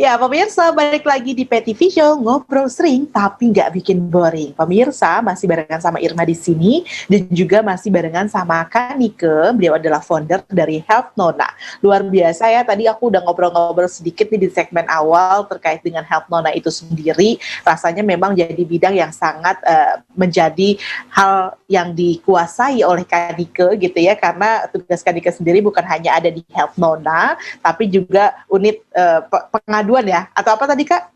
Ya, pemirsa, balik lagi di PTV Show, ngobrol sering tapi nggak bikin boring. Pemirsa, masih barengan sama Irma di sini dan juga masih barengan sama Kanike. Beliau adalah founder dari Health Nona. Luar biasa ya, tadi aku udah ngobrol-ngobrol sedikit nih di segmen awal terkait dengan Health Nona itu sendiri. Rasanya memang jadi bidang yang sangat menjadi hal yang dikuasai oleh Kanike gitu ya, karena tugas Kanike sendiri bukan hanya ada di Health Nona, tapi juga unit pengaduan ya, atau apa tadi Kak?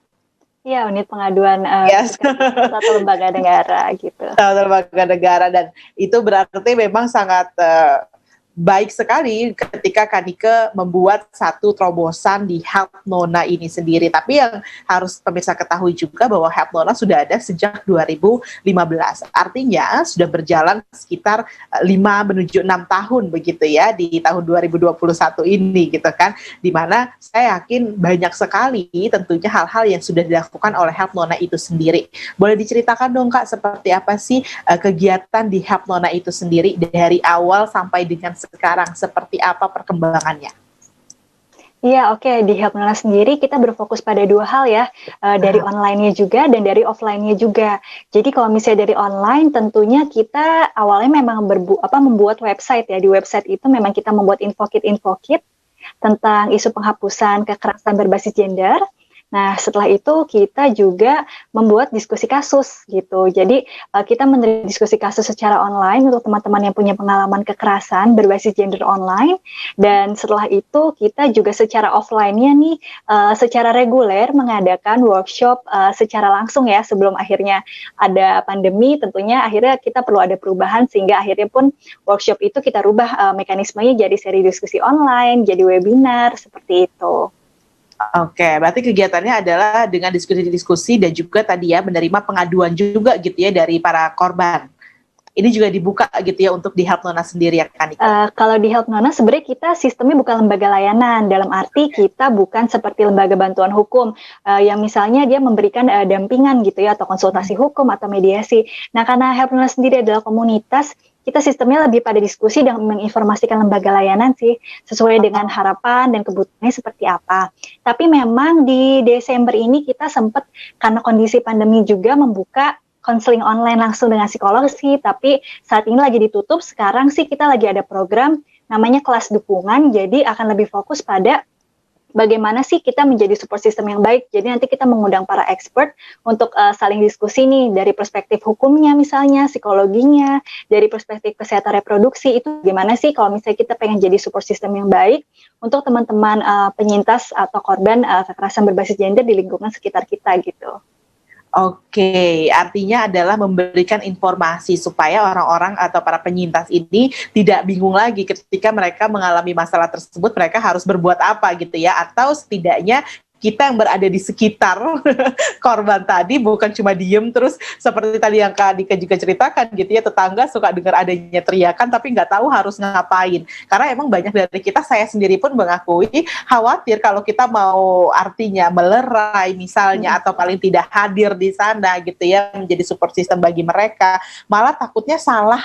Iya, unit pengaduan Yes. satu lembaga negara gitu. Lembaga negara, dan itu berarti memang sangat baik sekali ketika Kanike membuat satu terobosan di Health Nona ini sendiri. Tapi yang harus pemirsa ketahui juga bahwa Health Nona sudah ada sejak 2015. Artinya sudah berjalan sekitar 5 menuju 6 tahun begitu ya di tahun 2021 ini gitu kan. Dimana saya yakin banyak sekali tentunya hal-hal yang sudah dilakukan oleh Health Nona itu sendiri. Boleh diceritakan dong Kak, seperti apa sih kegiatan di Health Nona itu sendiri dari awal sampai dengan sekarang, seperti apa perkembangannya? Iya, oke. Di Health Nona sendiri kita berfokus pada dua hal ya, dari online-nya juga dan dari offline-nya juga. Jadi kalau misalnya dari online, tentunya kita awalnya memang membuat website ya. Di website itu memang kita membuat info-kit tentang isu penghapusan kekerasan berbasis gender. Nah, setelah itu kita juga membuat diskusi kasus gitu. Jadi kita menerima diskusi kasus secara online untuk teman-teman yang punya pengalaman kekerasan berbasis gender online. Dan setelah itu kita juga secara offline-nya nih secara reguler mengadakan workshop secara langsung ya, sebelum akhirnya ada pandemi. Tentunya akhirnya kita perlu ada perubahan, sehingga akhirnya pun workshop itu kita rubah mekanismenya jadi seri diskusi online, jadi webinar, seperti itu. Oke, berarti kegiatannya adalah dengan diskusi-diskusi dan juga tadi ya menerima pengaduan juga gitu ya dari para korban. Ini juga dibuka gitu ya untuk di Health Nona sendiri ya kan? Kalau di Health Nona sebenarnya kita sistemnya bukan lembaga layanan, dalam arti kita bukan seperti lembaga bantuan hukum yang misalnya dia memberikan dampingan gitu ya, atau konsultasi hukum atau mediasi. Nah, karena Health Nona sendiri adalah komunitas, kita sistemnya lebih pada diskusi dan menginformasikan lembaga layanan sih, sesuai dengan harapan dan kebutuhannya seperti apa. Tapi memang di Desember ini kita sempat, karena kondisi pandemi juga, membuka konseling online langsung dengan psikolog sih, tapi saat ini lagi ditutup. Sekarang sih kita lagi ada program namanya kelas dukungan, jadi akan lebih fokus pada bagaimana sih kita menjadi support system yang baik. Jadi nanti kita mengundang para expert untuk saling diskusi nih, dari perspektif hukumnya misalnya, psikologinya, dari perspektif kesehatan reproduksi, itu gimana sih kalau misalnya kita pengen jadi support system yang baik untuk teman-teman penyintas atau korban kekerasan berbasis gender di lingkungan sekitar kita gitu. Oke, artinya adalah memberikan informasi supaya orang-orang atau para penyintas ini tidak bingung lagi ketika mereka mengalami masalah tersebut, mereka harus berbuat apa gitu ya, atau setidaknya kita yang berada di sekitar korban tadi bukan cuma diem terus seperti tadi yang Kak Dika juga ceritakan gitu ya, tetangga suka dengar adanya teriakan tapi nggak tahu harus ngapain. Karena emang banyak dari kita, saya sendiri pun mengakui khawatir kalau kita mau artinya melerai misalnya atau paling tidak hadir di sana gitu ya, menjadi support system bagi mereka, malah takutnya salah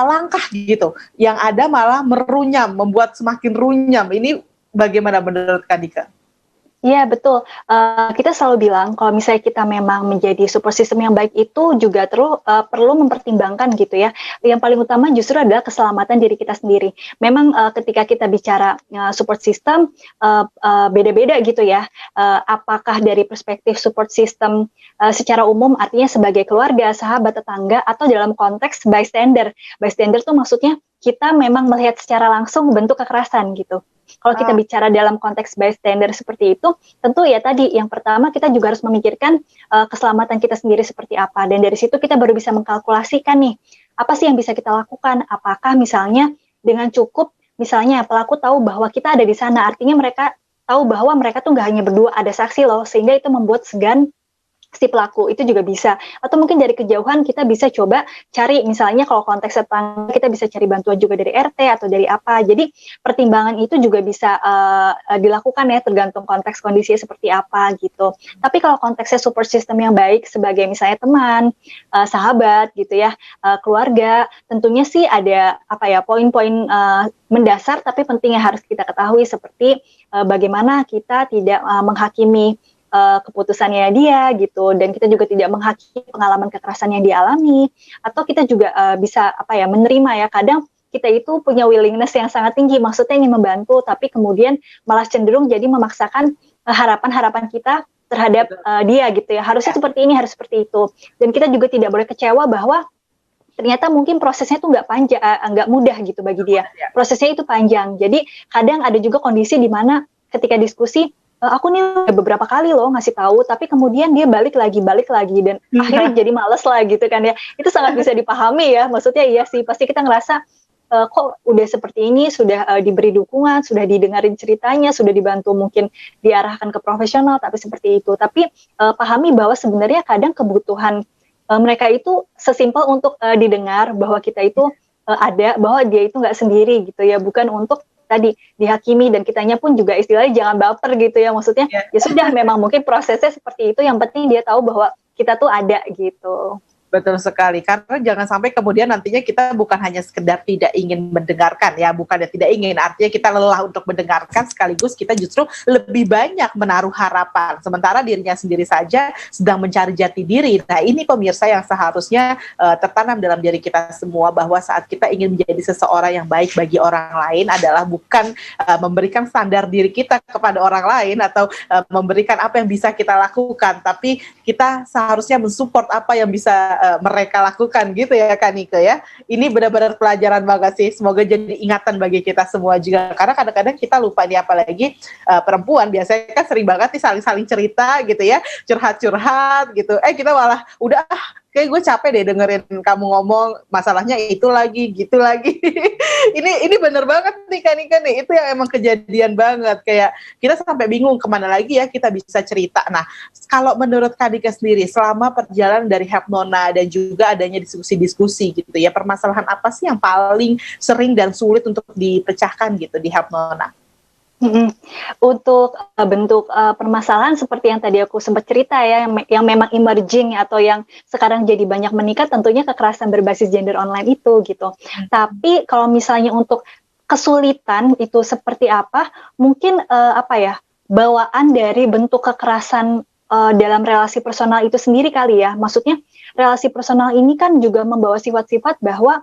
langkah gitu. Yang ada malah merunyam, membuat semakin runyam. Ini bagaimana menurut Kak Dika? Iya, betul. Kita selalu bilang kalau misalnya kita memang menjadi support system yang baik, itu juga perlu mempertimbangkan gitu ya. Yang paling utama justru adalah keselamatan diri kita sendiri. Memang ketika kita bicara support system beda-beda gitu ya. Apakah dari perspektif support system secara umum, artinya sebagai keluarga, sahabat, tetangga, atau dalam konteks bystander. Bystander tuh maksudnya kita memang melihat secara langsung bentuk kekerasan gitu. Kalau kita bicara dalam konteks bystander seperti itu, tentu ya tadi, yang pertama kita juga harus memikirkan keselamatan kita sendiri seperti apa. Dan dari situ kita baru bisa mengkalkulasikan nih, apa sih yang bisa kita lakukan. Apakah misalnya dengan cukup, misalnya pelaku tahu bahwa kita ada di sana, artinya mereka tahu bahwa mereka tuh nggak hanya berdua, ada saksi loh, sehingga itu membuat segan si pelaku itu juga bisa, atau mungkin dari kejauhan kita bisa coba cari, misalnya kalau konteks tetangga kita bisa cari bantuan juga dari RT atau dari apa. Jadi pertimbangan itu juga bisa dilakukan ya, tergantung konteks kondisinya seperti apa gitu. Tapi kalau konteksnya support system yang baik sebagai misalnya teman, sahabat gitu ya, keluarga, tentunya sih ada apa ya, poin-poin mendasar tapi penting yang harus kita ketahui, seperti bagaimana kita tidak menghakimi keputusannya dia gitu, dan kita juga tidak menghakimi pengalaman kekerasan yang dialami, atau kita juga bisa apa ya, menerima ya, kadang kita itu punya willingness yang sangat tinggi, maksudnya ingin membantu, tapi kemudian malah cenderung jadi memaksakan harapan-harapan kita terhadap dia gitu ya, harusnya seperti ini, harus seperti itu, dan kita juga tidak boleh kecewa bahwa ternyata mungkin prosesnya tuh nggak mudah gitu bagi dia, prosesnya itu panjang. Jadi kadang ada juga kondisi di mana ketika diskusi, aku nih beberapa kali loh ngasih tahu, tapi kemudian dia balik lagi, dan akhirnya jadi males lah gitu kan ya. Itu sangat bisa dipahami ya, maksudnya iya sih, pasti kita ngerasa kok udah seperti ini, sudah diberi dukungan, sudah didengarin ceritanya, sudah dibantu mungkin diarahkan ke profesional, tapi seperti itu. Tapi pahami bahwa sebenarnya kadang kebutuhan mereka itu sesimpel untuk didengar bahwa kita itu ada, bahwa dia itu nggak sendiri gitu ya, bukan untuk tadi dihakimi, dan kitanya pun juga istilahnya jangan baper gitu ya, maksudnya ya sudah, memang mungkin prosesnya seperti itu, yang penting dia tahu bahwa kita tuh ada gitu. Betul sekali, karena jangan sampai kemudian nantinya kita bukan hanya sekedar tidak ingin mendengarkan ya, bukan ya tidak ingin, artinya kita lelah untuk mendengarkan, sekaligus kita justru lebih banyak menaruh harapan, sementara dirinya sendiri saja sedang mencari jati diri. Nah ini pemirsa yang seharusnya tertanam dalam diri kita semua, bahwa saat kita ingin menjadi seseorang yang baik bagi orang lain adalah bukan memberikan standar diri kita kepada orang lain, atau memberikan apa yang bisa kita lakukan, tapi kita seharusnya mensupport apa yang bisa mereka lakukan gitu ya Kak Nike ya. Ini benar-benar pelajaran banget sih, semoga jadi ingatan bagi kita semua juga, karena kadang-kadang kita lupa nih, apalagi perempuan biasanya kan sering banget nih saling-saling cerita gitu ya, curhat-curhat gitu, kita malah udah kayak gue capek deh dengerin kamu ngomong, masalahnya itu lagi, gitu lagi. ini bener banget nih Kak Nika nih, itu yang emang kejadian banget, kayak kita sampai bingung kemana lagi ya kita bisa cerita. Nah, kalau menurut Kak Nika sendiri, selama perjalanan dari Help Nona dan juga adanya diskusi-diskusi gitu ya, permasalahan apa sih yang paling sering dan sulit untuk dipecahkan gitu di Help Nona? Untuk bentuk permasalahan seperti yang tadi aku sempat cerita ya, yang memang emerging atau yang sekarang jadi banyak meningkat, tentunya kekerasan berbasis gender online itu gitu. Tapi kalau misalnya untuk kesulitan itu seperti apa, mungkin bawaan dari bentuk kekerasan dalam relasi personal itu sendiri kali ya. Maksudnya relasi personal ini kan juga membawa sifat-sifat bahwa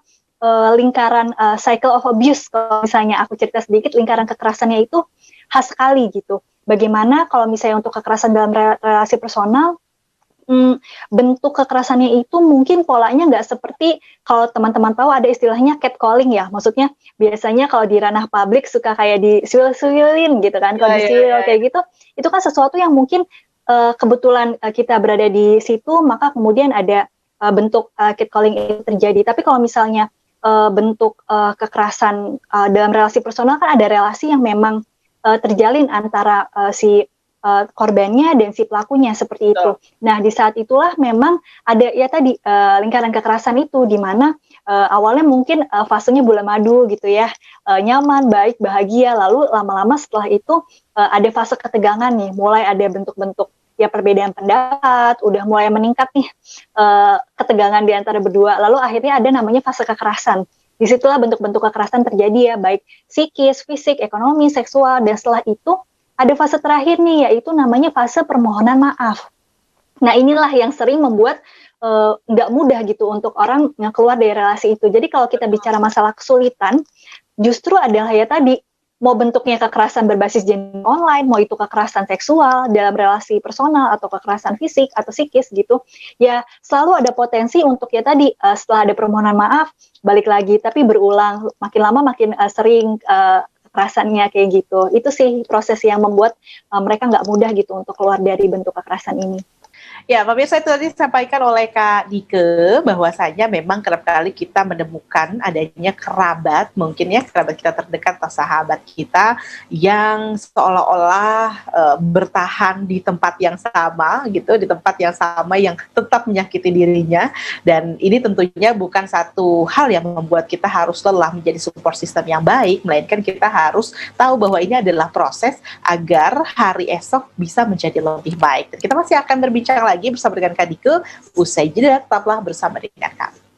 lingkaran cycle of abuse, kalau misalnya aku cerita sedikit, lingkaran kekerasannya itu khas sekali gitu. Bagaimana kalau misalnya untuk kekerasan dalam relasi personal, bentuk kekerasannya itu mungkin polanya nggak seperti, kalau teman-teman tahu ada istilahnya catcalling ya, maksudnya biasanya kalau di ranah publik suka kayak disuil-suilin gitu kan, kalau disuil kayak gitu, itu kan sesuatu yang mungkin kebetulan kita berada di situ, maka kemudian ada bentuk catcalling itu terjadi. Tapi kalau misalnya bentuk kekerasan dalam relasi personal, kan ada relasi yang memang terjalin antara si korbannya dan si pelakunya seperti itu. Nah, di saat itulah memang ada ya tadi lingkaran kekerasan itu, di mana awalnya mungkin fasenya bulan madu gitu ya, nyaman, baik, bahagia, lalu lama-lama setelah itu ada fase ketegangan nih, mulai ada bentuk-bentuk ya perbedaan pendapat, udah mulai meningkat nih ketegangan di antara berdua, lalu akhirnya ada namanya fase kekerasan. Disitulah bentuk-bentuk kekerasan terjadi ya, baik psikis, fisik, ekonomi, seksual, dan setelah itu ada fase terakhir nih, yaitu namanya fase permohonan maaf. Nah inilah yang sering membuat nggak mudah gitu untuk orang yang keluar dari relasi itu. Jadi kalau kita bicara masalah kesulitan, justru adalah ya tadi, mau bentuknya kekerasan berbasis gender online, mau itu kekerasan seksual dalam relasi personal, atau kekerasan fisik atau psikis gitu, ya selalu ada potensi untuk ya tadi setelah ada permohonan maaf, balik lagi, tapi berulang, makin lama makin sering kekerasannya kayak gitu. Itu sih proses yang membuat mereka nggak mudah gitu untuk keluar dari bentuk kekerasan ini. Ya, pemirsa itu tadi disampaikan oleh Kak Dike bahwasanya memang kerap kali kita menemukan adanya kerabat, mungkin ya kerabat kita terdekat atau sahabat kita yang seolah-olah bertahan di tempat yang sama gitu, di tempat yang sama yang tetap menyakiti dirinya, dan ini tentunya bukan satu hal yang membuat kita harus lelah menjadi support system yang baik, melainkan kita harus tahu bahwa ini adalah proses agar hari esok bisa menjadi lebih baik. Dan kita masih akan berbincang lagi bersama dengan Kak Dike. Usai jeda, tetaplah bersama dengan kami.